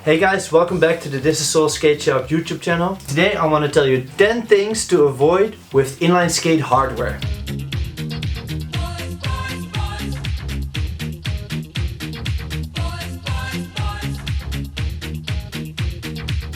Hey guys, welcome back to the Thisissoul Skate Shop YouTube channel. Today I want to tell you 10 things to avoid with inline skate hardware.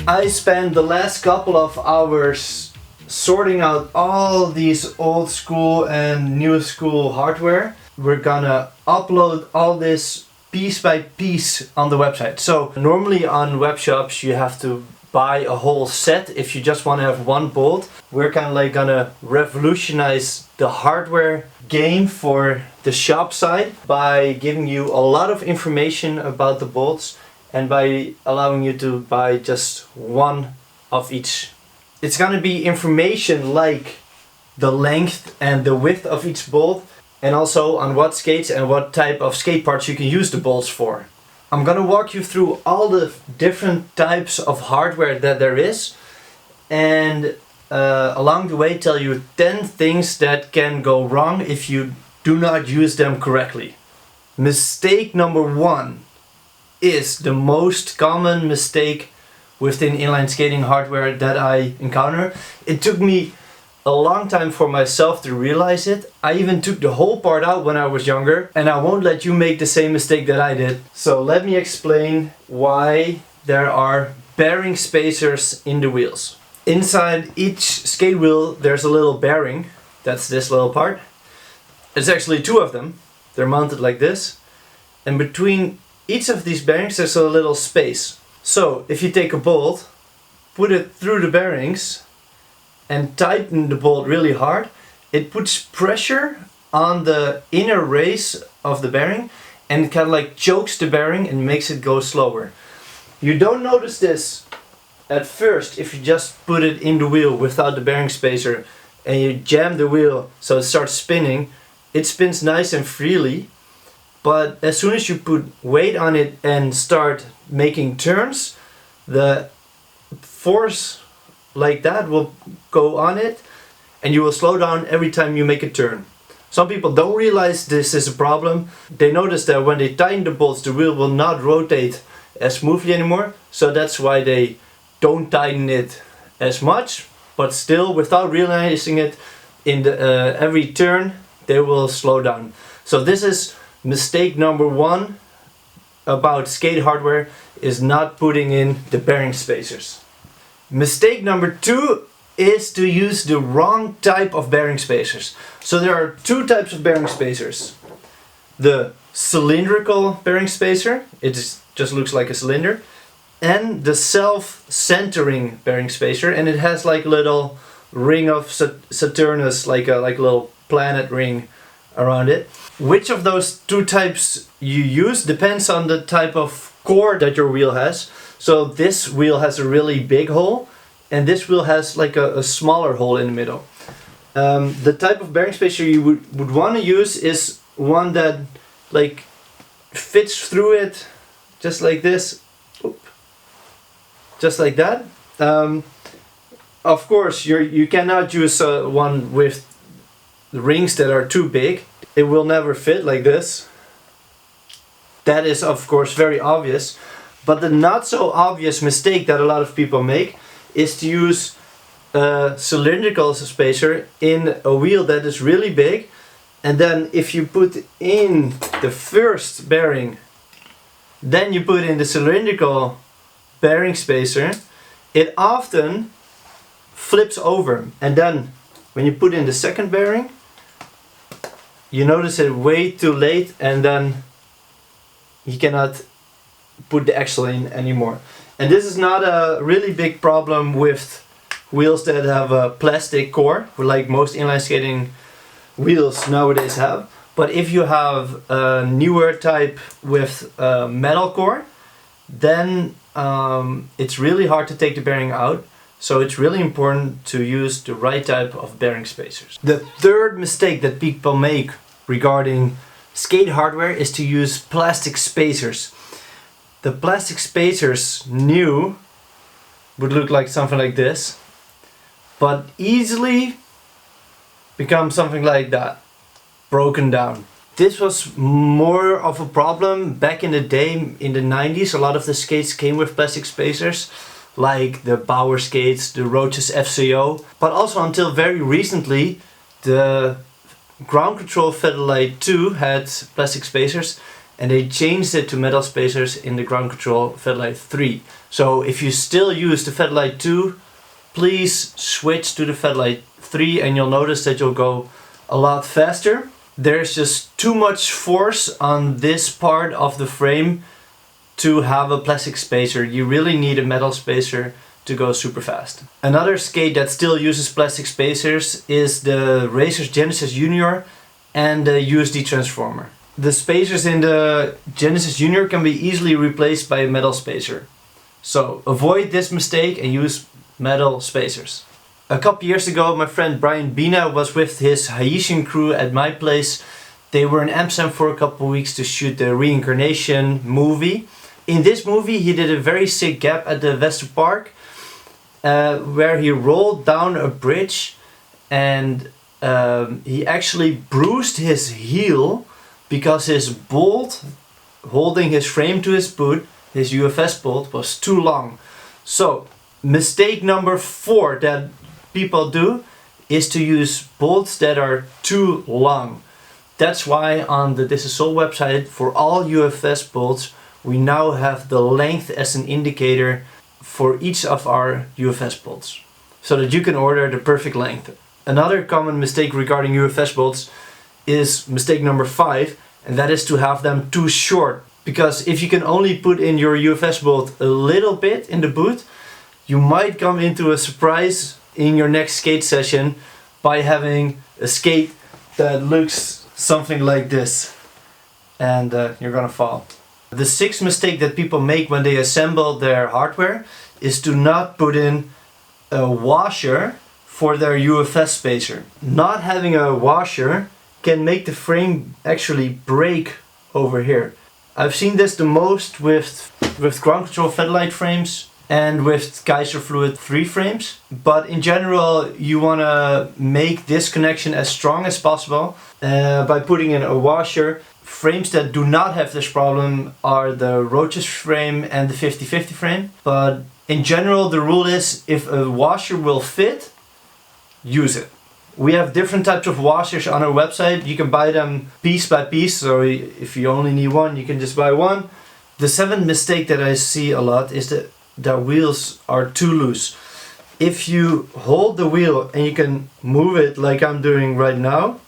I spent the last couple of hours sorting out all these old school and new school hardware. We're gonna upload all this piece by piece on the website. So normally on web shops you have to buy a whole set if you just want to have one bolt. We're kind of like gonna revolutionize the hardware game for the shop side by giving you a lot of information about the bolts and by allowing you to buy just one of each. It's gonna be information like the length and the width of each bolt, and also on what skates and what type of skate parts you can use the bolts for. I'm gonna walk you through all the different types of hardware that there is, and along the way tell you 10 things that can go wrong if you do not use them correctly. Mistake number 1 is the most common mistake within inline skating hardware that I encounter. It took me a long time for myself to realize it. I even took the whole part out when I was younger, and I won't let you make the same mistake that I did. So let me explain why there are bearing spacers in the wheels. Inside each skate wheel there's a little bearing. That's this little part. It's actually 2 of them. They're mounted like this. And between each of these bearings there's a little space. So if you take a bolt, put it through the bearings, and tighten the bolt really hard, it puts pressure on the inner race of the bearing and kind of like chokes the bearing and makes it go slower. You don't notice this at first if you just put it in the wheel without the bearing spacer and you jam the wheel so it starts spinning. It spins nice and freely, but as soon as you put weight on it and start making turns, the force like that will go on it and you will slow down every time you make a turn. Some people don't realize this is a problem. They notice that when they tighten the bolts the wheel will not rotate as smoothly anymore, so that's why they don't tighten it as much, but still without realizing it in the every turn they will slow down. So this is mistake number 1 about skate hardware, is not putting in the bearing spacers. Mistake number 2 is to use the wrong type of bearing spacers. So there are 2 types of bearing spacers. The cylindrical bearing spacer, it just looks like a cylinder, and the self-centering bearing spacer, and it has like a little ring of Saturnus, like a little planet ring around it. Which of those 2 types you use depends on the type of core that your wheel has. So this wheel has a really big hole and this wheel has like a smaller hole in the middle. The type of bearing spacer you would want to use is one that like fits through it just like this. Oop. Just like that. Of course you cannot use one with rings that are too big. It will never fit like this. That is of course very obvious. But the not so obvious mistake that a lot of people make is to use a cylindrical spacer in a wheel that is really big, and then if you put in the first bearing, then you put in the cylindrical bearing spacer, it often flips over, and then when you put in the second bearing, you notice it way too late and then you cannot put the axle in anymore. And this is not a really big problem with wheels that have a plastic core, like most inline skating wheels nowadays have. But if you have a newer type with a metal core, then it's really hard to take the bearing out. So it's really important to use the right type of bearing spacers. The third mistake that people make regarding skate hardware is to use plastic spacers. The plastic spacers new would look like something like this, but easily become something like that, broken down. This was more of a problem back in the day, in the 90s. A lot of the skates came with plastic spacers, like the Bauer skates, the Roches FCO. But also until very recently, the ground control Federlite 2 had plastic spacers, and they changed it to metal spacers in the ground control Federlite 3. So if you still use the Federlite 2, please switch to the Federlite 3 and you'll notice that you'll go a lot faster. There's just too much force on this part of the frame to have a plastic spacer. You really need a metal spacer to go super fast. Another skate that still uses plastic spacers is the Racers Genesis Junior and the USD Transformer. The spacers in the Genesis Junior can be easily replaced by a metal spacer. So avoid this mistake and use metal spacers. A couple years ago, my friend Brian Bina was with his Haitian crew at my place. They were in Amsterdam for a couple weeks to shoot the Reincarnation movie. In this movie, he did a very sick gap at the Wester Park, where he rolled down a bridge and he actually bruised his heel because his bolt holding his frame to his boot, his UFS bolt, was too long. So, mistake number 4 that people do is to use bolts that are too long. That's why on the Thisissoul website, for all UFS bolts, we now have the length as an indicator for each of our UFS bolts, so that you can order the perfect length. Another common mistake regarding UFS bolts is mistake number 5, and that is to have them too short. Because if you can only put in your UFS bolt a little bit in the boot, you might come into a surprise in your next skate session by having a skate that looks something like this, and you're gonna fall. The 6th mistake that people make when they assemble their hardware is to not put in a washer for their UFS spacer. Not having a washer can make the frame actually break over here. I've seen this the most with ground control Federlite frames and with Kaiser Fluid 3 frames. But in general, you want to make this connection as strong as possible by putting in a washer. Frames that do not have this problem are the Roches frame and the 50/50 frame. But in general, the rule is if a washer will fit, use it. We have different types of washers on our website. You can buy them piece by piece, so if you only need one, you can just buy one. The 7th mistake that I see a lot is that the wheels are too loose. If you hold the wheel and you can move it like I'm doing right now,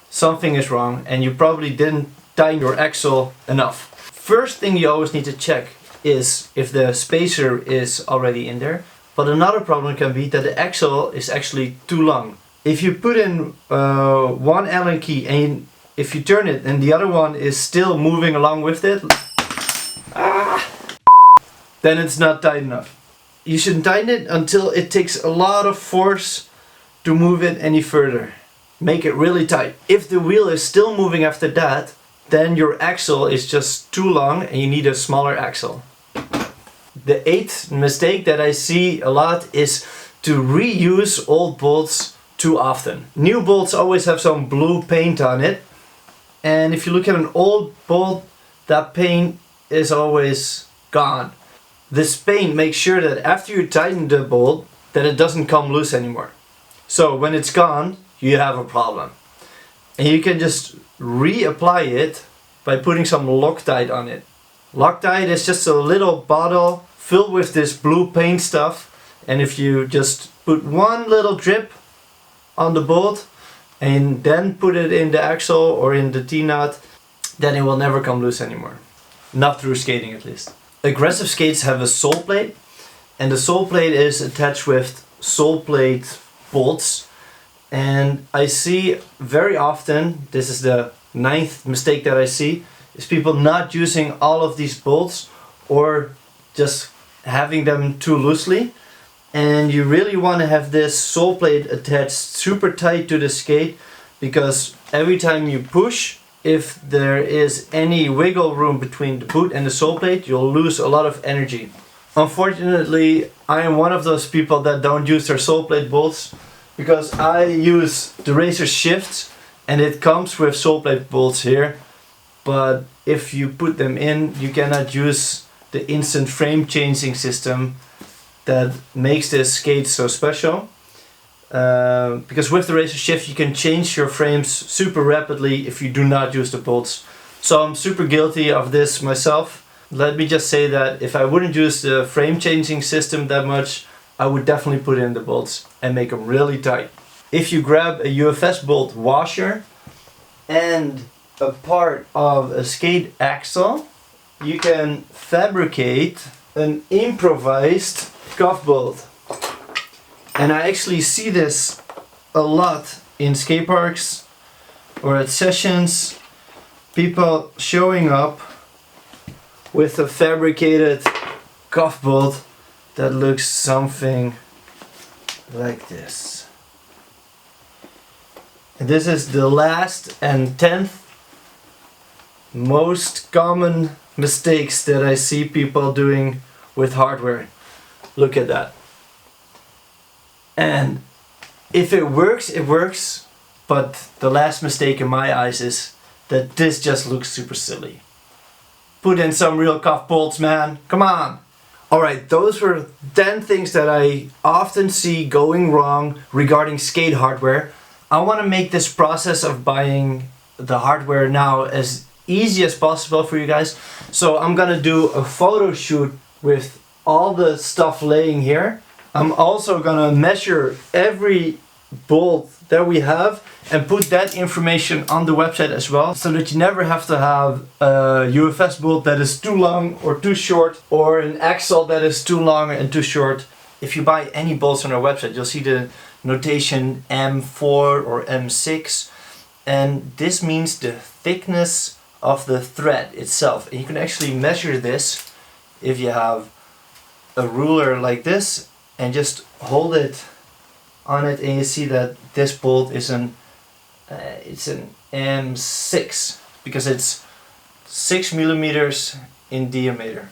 something is wrong and you probably didn't tighten your axle enough. First thing you always need to check is if the spacer is already in there. But another problem can be that the axle is actually too long. If you put in one Allen key and if you turn it and the other one is still moving along with it, then it's not tight enough. You should tighten it until it takes a lot of force to move it any further. Make it really tight. If the wheel is still moving after that, then your axle is just too long and you need a smaller axle. The 8th mistake that I see a lot is to reuse old bolts too often. New bolts always have some blue paint on it, and if you look at an old bolt, that paint is always gone. This paint makes sure that after you tighten the bolt, that it doesn't come loose anymore. So when it's gone, you have a problem. And you can just reapply it by putting some Loctite on it. Loctite is just a little bottle filled with this blue paint stuff, and if you just put one little drip on the bolt and then put it in the axle or in the T-nut, then it will never come loose anymore. Not through skating at least. Aggressive skates have a Soleplate, and the Soleplate is attached with Soleplate bolts, and I see very often, this is the 9th mistake that I see, is people not using all of these bolts or just having them too loosely. And you really want to have this Soleplate attached super tight to the skate, because every time you push, if there is any wiggle room between the boot and the Soleplate, you'll lose a lot of energy. Unfortunately, I am one of those people that don't use their Soleplate bolts, because I use the Racer shifts and it comes with Soleplate bolts here, but if you put them in, you cannot use the instant frame changing system that makes this skate so special. Because with the razor shift you can change your frames super rapidly if you do not use the bolts. So I'm super guilty of this myself. Let me just say that if I wouldn't use the frame changing system that much, I would definitely put in the bolts and make them really tight. If you grab a UFS bolt washer and a part of a skate axle, you can fabricate an improvised cuff bolt. And I actually see this a lot in skate parks or at sessions. People showing up with a fabricated cuff bolt that looks something like this. And this is the last and 10th most common mistakes that I see people doing with hardware. Look at that. And if it works, it works, but the last mistake in my eyes is that this just looks super silly. Put in some real cuff bolts, man, come on! Alright, those were 10 things that I often see going wrong regarding skate hardware. I want to make this process of buying the hardware now as easy as possible for you guys. So I'm gonna do a photo shoot with all the stuff laying here. I'm also gonna measure every bolt that we have and put that information on the website as well, so that you never have to have a UFS bolt that is too long or too short, or an axle that is too long and too short. If you buy any bolts on our website, you'll see the notation M4 or M6, and this means the thickness of the thread itself. And you can actually measure this if you have a ruler like this and just hold it on it, and you see that this bolt is it's an M6 because it's 6 millimeters in diameter.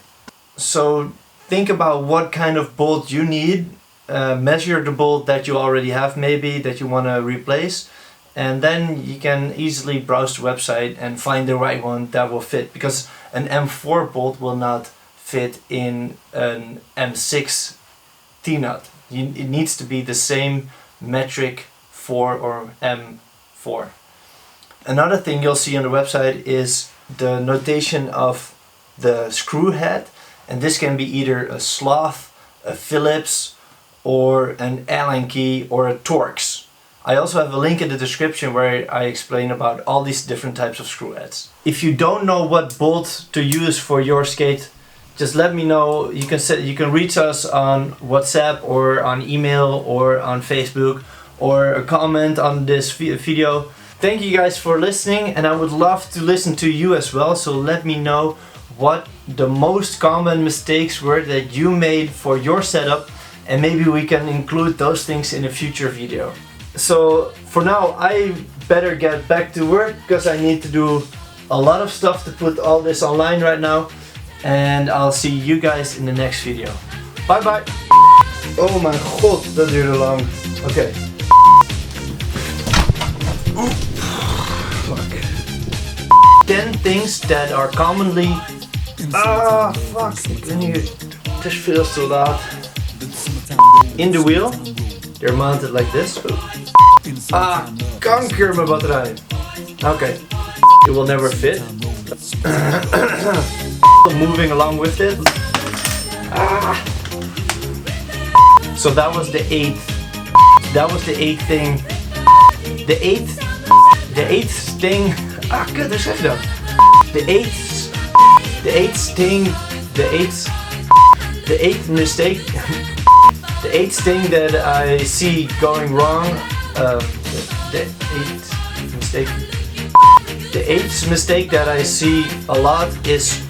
So think about what kind of bolt you need, measure the bolt that you already have, maybe that you want to replace, and then you can easily browse the website and find the right one that will fit, because an M4 bolt will not fit in an M6 T-nut. It needs to be the same metric 4 or M4. Another thing you'll see on the website is the notation of the screw head, and this can be either a Sloth, a Phillips, or an Allen key, or a Torx. I also have a link in the description where I explain about all these different types of screw heads. If you don't know what bolt to use for your skate, just let me know. You can reach us on WhatsApp or on email or on Facebook, or a comment on this video. Thank you guys for listening, and I would love to listen to you as well, so let me know what the most common mistakes were that you made for your setup, and maybe we can include those things in a future video. So for now I better get back to work because I need to do a lot of stuff to put all this online right now, and I'll see you guys in the next video. Bye bye! Oh mijn god, dat duurde lang. Okay. Fuck. 10 things that are commonly... fuck, this feels too loud. In the wheel, they're mounted like this. Kanker, mijn batterij. Okay, it will never fit. Moving along with it. So that was the eighth. That was the eighth thing. The eighth thing. Kut, hoe schrijf je dat? The eighth mistake. The eighth thing that I see going wrong. The eighth mistake that I see a lot is